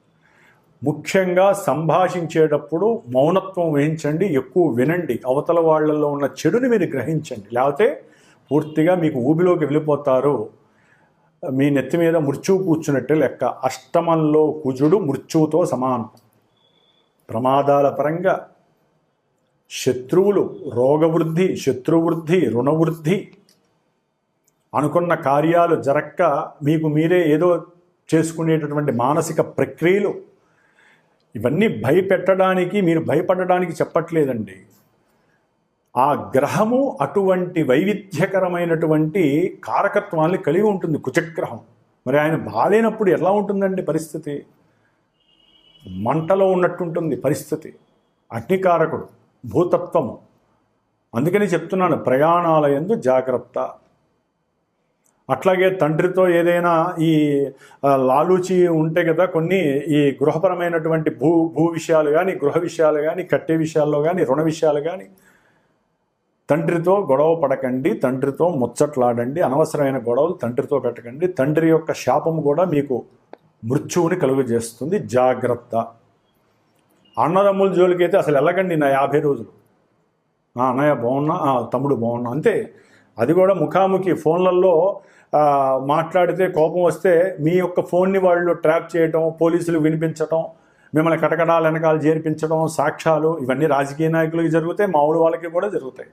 A: ముఖ్యంగా సంభాషించేటప్పుడు మౌనత్వం వహించండి, ఎక్కువ వినండి. అవతల వాళ్ళల్లో ఉన్న చెడుని మీరు గ్రహించండి, లేకపోతే పూర్తిగా మీకు ఊబిలోకి వెళ్ళిపోతారు. మీ నెత్తి మీద మృత్యువు కూర్చున్నట్టే లెక్క. అష్టమంలో కుజుడు మృత్యువుతో సమానం. ప్రమాదాల పరంగా శత్రువులు, రోగవృద్ధి, శత్రువృద్ధి, రుణవృద్ధి, అనుకున్న కార్యాలు జరక్క మీకు మీరే ఏదో చేసుకునేటటువంటి మానసిక ప్రక్రియలు, ఇవన్నీ భయపెట్టడానికి, మీరు భయపడడానికి చెప్పట్లేదండి. ఆ గ్రహము అటువంటి వైవిధ్యకరమైనటువంటి కారకత్వాన్ని కలిగి ఉంటుంది, కుజగ్రహం. మరి ఆయన బాలేనప్పుడు ఎలా ఉంటుందండి పరిస్థితి? మంటలో ఉన్నట్టుంటుంది పరిస్థితి. అగ్నికారకుడు, భూతత్వము. అందుకని చెప్తున్నాను, ప్రయాణాల యందు జాగ్రత్త. అట్లాగే తండ్రితో ఏదైనా ఈ లాలూచి ఉంటే కదా కొన్ని, ఈ గృహపరమైనటువంటి భూ విషయాలు కానీ, గృహ విషయాలు కానీ, కట్టే విషయాల్లో కానీ, రుణ విషయాలు కానీ, తండ్రితో గొడవ పడకండి, తండ్రితో ముచ్చట్లాడండి. అనవసరమైన గొడవలు తండ్రితో పెట్టకండి. తండ్రి యొక్క శాపము కూడా మీకు మృత్యువుని కలుగజేస్తుంది, జాగ్రత్త. అన్నదమ్ముల జోలికి అయితే అసలు వెళ్ళకండి నా 50 రోజులు. అన్నయ్య బాగున్నా, తమ్ముడు బాగున్నా, అంతే. అది కూడా ముఖాముఖి ఫోన్లలో మాట్లాడితే కోపం వస్తే మీ యొక్క ఫోన్ని వాళ్ళు ట్రాప్ చేయటం, పోలీసులు వినిపించటం, మిమ్మల్ని కటకడాల వెనకాల చేర్పించడం, సాక్ష్యాలు, ఇవన్నీ రాజకీయ నాయకులకి జరుగుతాయి, మామూలు వాళ్ళకి కూడా జరుగుతాయి.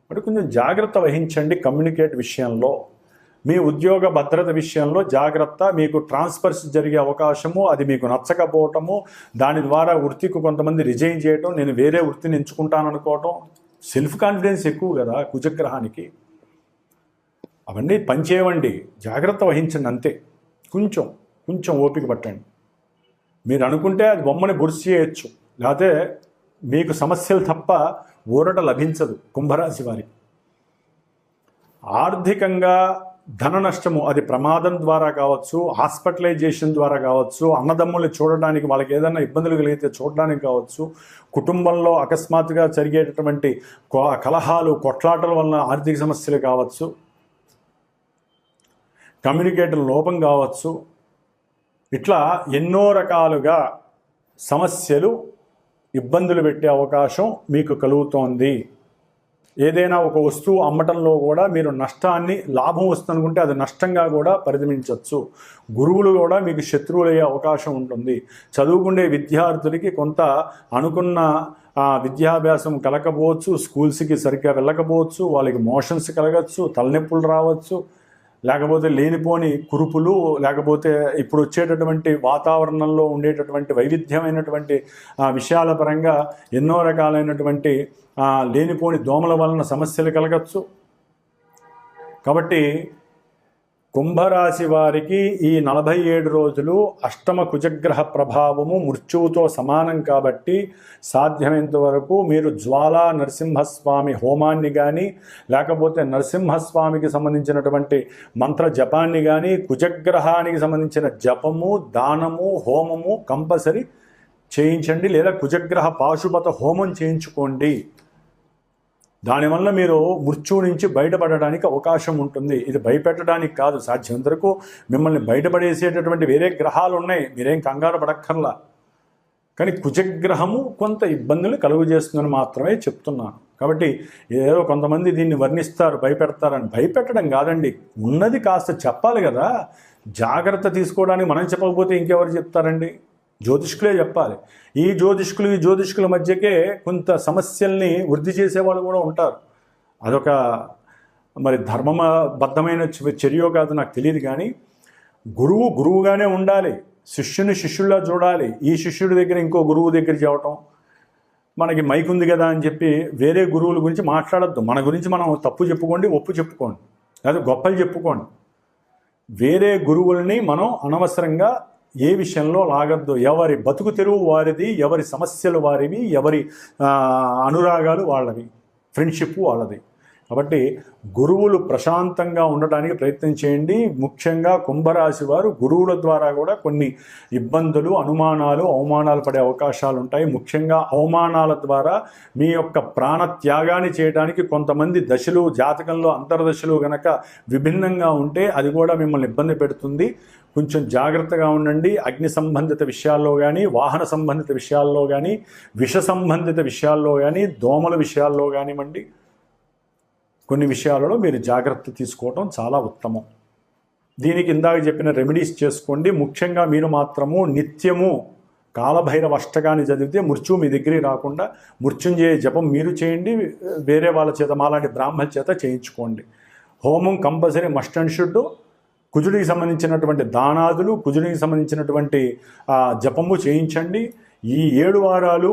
A: అంటే కొంచెం జాగ్రత్త వహించండి కమ్యూనికేట్ విషయంలో. మీ ఉద్యోగ భద్రత విషయంలో జాగ్రత్త. మీకు ట్రాన్స్ఫర్స్ జరిగే అవకాశము, అది మీకు నచ్చకపోవటము, దాని ద్వారా వృత్తికి కొంతమంది రిజైన్ చేయటం, నేను వేరే వృత్తిని ఎంచుకుంటాను అనుకోవటం, సెల్ఫ్ కాన్ఫిడెన్స్ ఎక్కువ కదా కుజగ్రహానికి. అవన్నీ పనిచేయవండి, జాగ్రత్త వహించండి అంతే. కొంచెం ఓపిక పట్టండి. మీరు అనుకుంటే అది బొమ్మని బుర్స్ చేయొచ్చు, లేకపోతే మీకు సమస్యలు తప్ప ఊరట లభించదు కుంభరాశి వారికి. ఆర్థికంగా ధన నష్టము, అది ప్రమాదం ద్వారా కావచ్చు, హాస్పిటలైజేషన్ ద్వారా కావచ్చు, అన్నదమ్ములు చూడడానికి వాళ్ళకి ఏదైనా ఇబ్బందులు కలిగితే చూడడానికి కావచ్చు, కుటుంబంలో అకస్మాత్తుగా జరిగేటటువంటి కలహాలు, కొట్లాటల వలన ఆర్థిక సమస్యలు కావచ్చు, కమ్యూనికేటర్ లోపం కావచ్చు, ఇట్లా ఎన్నో రకాలుగా సమస్యలు, ఇబ్బందులు పెట్టే అవకాశం మీకు కలుగుతోంది. ఏదైనా ఒక వస్తువు అమ్మటంలో కూడా మీరు నష్టాన్ని, లాభం వస్తుందనుకుంటే అది నష్టంగా కూడా పరిగణించవచ్చు. గురువులు కూడా మీకు శత్రువులయ్యే అవకాశం ఉంటుంది. చదువుకునే విద్యార్థులకి కొంత అనుకున్న విద్యాభ్యాసం కలగకపోవచ్చు, స్కూల్స్కి సరిగ్గా వెళ్ళకపోవచ్చు, వాళ్ళకి మోషన్స్ కలగచ్చు, తలనొప్పులు రావచ్చు, లేకపోతే లేనిపోని కురుపులు, లేకపోతే ఇప్పుడు వచ్చేటటువంటి వాతావరణంలో ఉండేటటువంటి వైవిధ్యమైనటువంటి విషయాల పరంగా ఎన్నో రకాలైనటువంటి లేనిపోని దోమల వలన సమస్యలు కలగచ్చు. కాబట్టి కుంభరాశి వారికి ఈ 47 రోజులు అష్టమ కుజగ్రహ ప్రభావము మృత్యువుతో సమానం. కాబట్టి సాధ్యమైనంత వరకు మీరు జ్వాలా నరసింహస్వామి హోమాన్ని కానీ, లేకపోతే నరసింహస్వామికి సంబంధించినటువంటి మంత్ర జపాన్ని కానీ, కుజగ్రహానికి సంబంధించిన జపము, దానము, హోమము కంపల్సరీ చేయించండి. లేదా కుజగ్రహ పాశుపత హోమం చేయించుకోండి. దానివల్ల మీరు మృత్యువు నుంచి బయటపడడానికి అవకాశం ఉంటుంది. ఇది భయపెట్టడానికి కాదు, సాధ్యమైనంత వరకు మిమ్మల్ని బయటపడేసేటటువంటి వేరే గ్రహాలు ఉన్నాయి, మీరేం కంగారు పడక్కర్లా. కానీ కుజగ్రహము కొంత ఇబ్బందులు కలుగు చేస్తుందని మాత్రమే చెప్తున్నాను. కాబట్టి ఏదో కొంతమంది దీన్ని వర్ణిస్తారు, భయపెడతారని. భయపెట్టడం కాదండి, ఉన్నది కాస్త చెప్పాలి కదా. జాగ్రత్త తీసుకోవడానికి మనం చెప్పకపోతే ఇంకెవరు చెప్తారండి? జ్యోతిష్కులే చెప్పాలి. ఈ జ్యోతిష్కుల మధ్యకే కొంత సమస్యల్ని వృద్ధి చేసేవాళ్ళు కూడా ఉంటారు. అదొక మరి ధర్మబద్ధమైన చర్యో కాదు నాకు తెలియదు. కానీ గురువుగానే ఉండాలి, శిష్యుని శిష్యుల్లా చూడాలి. ఈ శిష్యుడి దగ్గర ఇంకో గురువు దగ్గర చెప్పటం, మనకి మైక్ ఉంది కదా అని చెప్పి వేరే గురువుల గురించి మాట్లాడద్దు. మన గురించి మనం తప్పు చెప్పుకోండి, ఒప్పు చెప్పుకోండి, లేదా గొప్పలు చెప్పుకోండి. వేరే గురువుల్ని మనం అనవసరంగా ఏ విషయంలో లాగద్దు. ఎవరి బతుకు తెరువు వారిది, ఎవరి సమస్యలు వారివి, ఎవరి అనురాగాలు వాళ్ళవి, ఫ్రెండ్షిప్ వాళ్ళది. కాబట్టి గురువులు ప్రశాంతంగా ఉండటానికి ప్రయత్నం చేయండి. ముఖ్యంగా కుంభరాశి వారు గురువుల ద్వారా కూడా కొన్ని ఇబ్బందులు, అనుమానాలు, అవమానాలు పడే అవకాశాలు ఉంటాయి. ముఖ్యంగా అవమానాల ద్వారా మీ యొక్క ప్రాణ త్యాగాన్ని చేయడానికి కొంతమంది దశలు, జాతకంలో అంతర్దశలు గనక విభిన్నంగా ఉంటే అది కూడా మిమ్మల్ని ఇబ్బంది పెడుతుంది. కొంచెం జాగ్రత్తగా ఉండండి. అగ్ని సంబంధిత విషయాల్లో కానీ, వాహన సంబంధిత విషయాల్లో కానీ, విష సంబంధిత విషయాల్లో కానీ, దోమల విషయాల్లో కానివ్వండి, కొన్ని విషయాలలో మీరు జాగ్రత్త తీసుకోవడం చాలా ఉత్తమం. దీనికి ఇందాక చెప్పిన రెమెడీస్ చేసుకోండి. ముఖ్యంగా మీరు మాత్రము నిత్యము కాలభైరవ అష్టకాన్ని చదివితే మృత్యువు మీ దగ్గరికి రాకుండా మృత్యుంజయ జపం మీరు చేయండి, వేరే వాళ్ళ చేత, మాలాంటి బ్రాహ్మణ చేత చేయించుకోండి. హోమం కంపల్సరీ మస్ట్ అండ్ షుడ్. కుజుడికి సంబంధించినటువంటి దానాదులు, కుజుడికి సంబంధించినటువంటి జపము చేయించండి. ఈ 7 వారాలు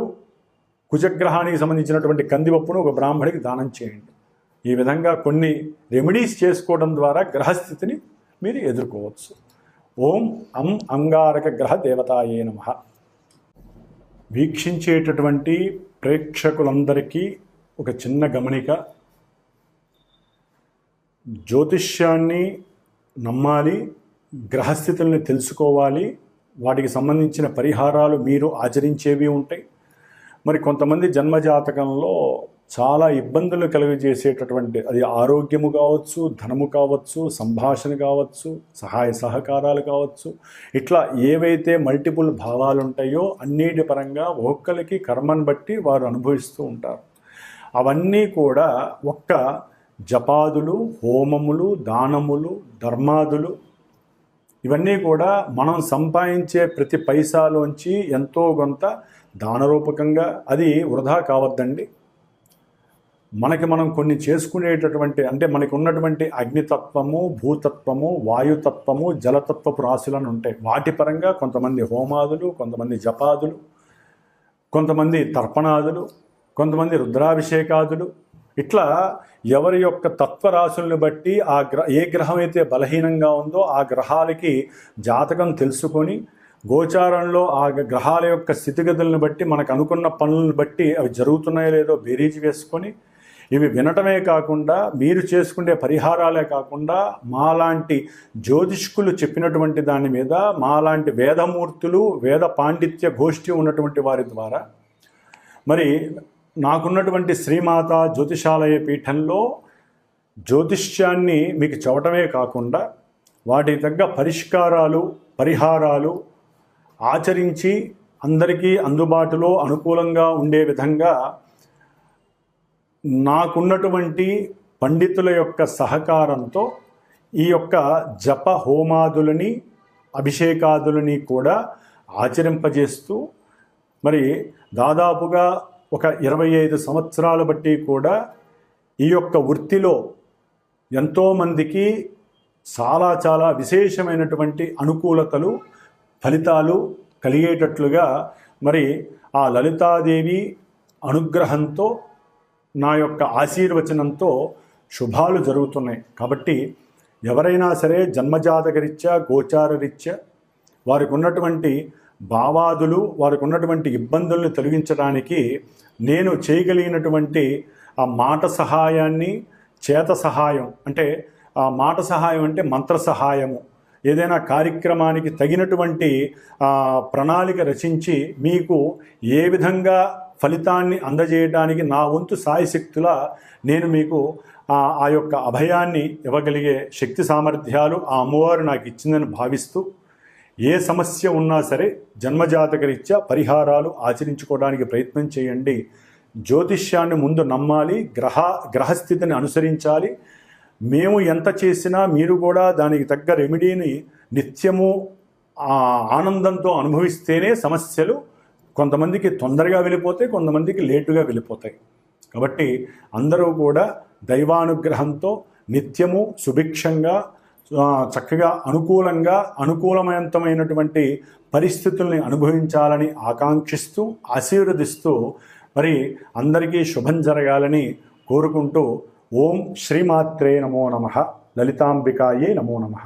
A: కుజగ్రహానికి సంబంధించినటువంటి కందిపప్పును ఒక బ్రాహ్మడికి దానం చేయండి. ఈ విధంగా కొన్ని రెమెడీస్ చేసుకోవడం ద్వారా గ్రహస్థితిని మీరు ఎదుర్కోవచ్చు. ఓం అంగారక గ్రహ దేవతాయే నమః. వీక్షించేటటువంటి ప్రేక్షకులందరికీ ఒక చిన్న గమనిక. జ్యోతిష్యాన్ని నమ్మాలి, గ్రహస్థితుల్ని తెలుసుకోవాలి, వాటికి సంబంధించిన పరిహారాలు మీరు ఆచరించేవి ఉంటాయి. మరి కొంతమంది జన్మజాతకంలో చాలా ఇబ్బందులు కలుగజేసేటటువంటి, అది ఆరోగ్యము కావచ్చు, ధనము కావచ్చు, సంభాషణ కావచ్చు, సహాయ సహకారాలు కావచ్చు, ఇట్లా ఏవైతే మల్టిపుల్ భావాలు ఉంటాయో అన్నిటి పరంగా ఒక్కొక్కరికి కర్మను బట్టి వారు అనుభవిస్తూ ఉంటారు. అవన్నీ కూడా ఒక్క జపాదులు, హోమములు, దానములు, ధర్మాదులు, ఇవన్నీ కూడా మనం సంపాదించే ప్రతి పైసాలోంచి ఎంతో కొంత దానరూపకంగా, అది వృధా కావద్దండి. మనకి మనం కొన్ని చేసుకునేటటువంటి, అంటే మనకు ఉన్నటువంటి అగ్నితత్వము, భూతత్వము, వాయుతత్వము, జలతత్వపు రాశులను ఉంటాయి. వాటి పరంగా కొంతమంది హోమాదులు, కొంతమంది జపాదులు, కొంతమంది తర్పణాదులు, కొంతమంది రుద్రాభిషేకాదులు, ఇట్లా ఎవరి యొక్క తత్వరాశులను బట్టి ఏ గ్రహం అయితే బలహీనంగా ఉందో ఆ గ్రహాలకి జాతకం తెలుసుకొని, గోచారంలో ఆ గ్రహాల యొక్క స్థితిగతులను బట్టి, మనకు అనుకున్న పనులను బట్టి అవి జరుగుతున్నాయో లేదో బేరీజు వేసుకొని, ఇవి వినటమే కాకుండా మీరు చేసుకునే పరిహారాలే కాకుండా మాలాంటి జ్యోతిష్కులు చెప్పినటువంటి దాని మీద, మాలాంటి వేదమూర్తులు, వేద పాండిత్య గోష్ఠి ఉన్నటువంటి వారి ద్వారా, మరి నాకున్నటువంటి శ్రీమాత జ్యోతిషాలయ పీఠంలో జ్యోతిష్యాన్ని మీకు చెప్పటమే కాకుండా వాటికి తగ్గ పరిష్కారాలు, పరిహారాలు ఆచరించి అందరికీ అందుబాటులో అనుకూలంగా ఉండే విధంగా నాకున్నటువంటి పండితుల యొక్క సహకారంతో ఈ యొక్క జప హోమాదులని, అభిషేకాదులని కూడా ఆచరింపజేస్తూ, మరి దాదాపుగా ఒక 25 సంవత్సరాల బట్టి కూడా ఈ యొక్క వృత్తిలో ఎంతోమందికి చాలా విశేషమైనటువంటి అనుకూలతలు, ఫలితాలు కలిగేటట్లుగా మరి ఆ లలితాదేవి అనుగ్రహంతో, నా యొక్క ఆశీర్వచనంతో శుభాలు జరుగుతున్నాయి. కాబట్టి ఎవరైనా సరే జన్మజాతకరీత్యా, గోచారరీత్యా వారికి ఉన్నటువంటి భావాదులు, వారికి ఉన్నటువంటి ఇబ్బందులను తొలగించడానికి నేను చేయగలిగినటువంటి ఆ మాట సహాయాన్ని, చేత సహాయం, అంటే ఆ మాట సహాయం అంటే మంత్ర సహాయము, ఏదైనా కార్యక్రమానికి తగినటువంటి ప్రణాళిక రచించి మీకు ఏ విధంగా ఫలితాన్ని అందజేయడానికి నా వంతు సాయశక్తులా నేను మీకు ఆ యొక్క అభయాన్ని ఇవ్వగలిగే శక్తి సామర్థ్యాలు ఆ అమ్మవారు నాకు ఇచ్చిందని భావిస్తూ, ఏ సమస్య ఉన్నా సరే జన్మజాతకరీత్యా పరిహారాలు ఆచరించుకోవడానికి ప్రయత్నం చేయండి. జ్యోతిష్యాన్ని ముందు నమ్మాలి, గ్రహస్థితిని అనుసరించాలి. మేము ఎంత చేసినా మీరు కూడా దానికి తగ్గ రెమెడీని నిత్యము ఆనందంతో అనుభవిస్తేనే సమస్యలు కొంతమందికి తొందరగా వెళ్ళిపోతాయి, కొంతమందికి లేటుగా వెళ్ళిపోతాయి. కాబట్టి అందరూ కూడా దైవానుగ్రహంతో నిత్యము సుభిక్షంగా చక్కగా అనుకూలమైనటువంటి పరిస్థితుల్ని అనుభవించాలని ఆకాంక్షిస్తూ ఆశీర్వదిస్తూ మరి అందరికీ శుభం జరగాలని కోరుకుంటూ ఓం శ్రీమాత్రే నమో నమః, లలితాంబికాయే నమో నమః.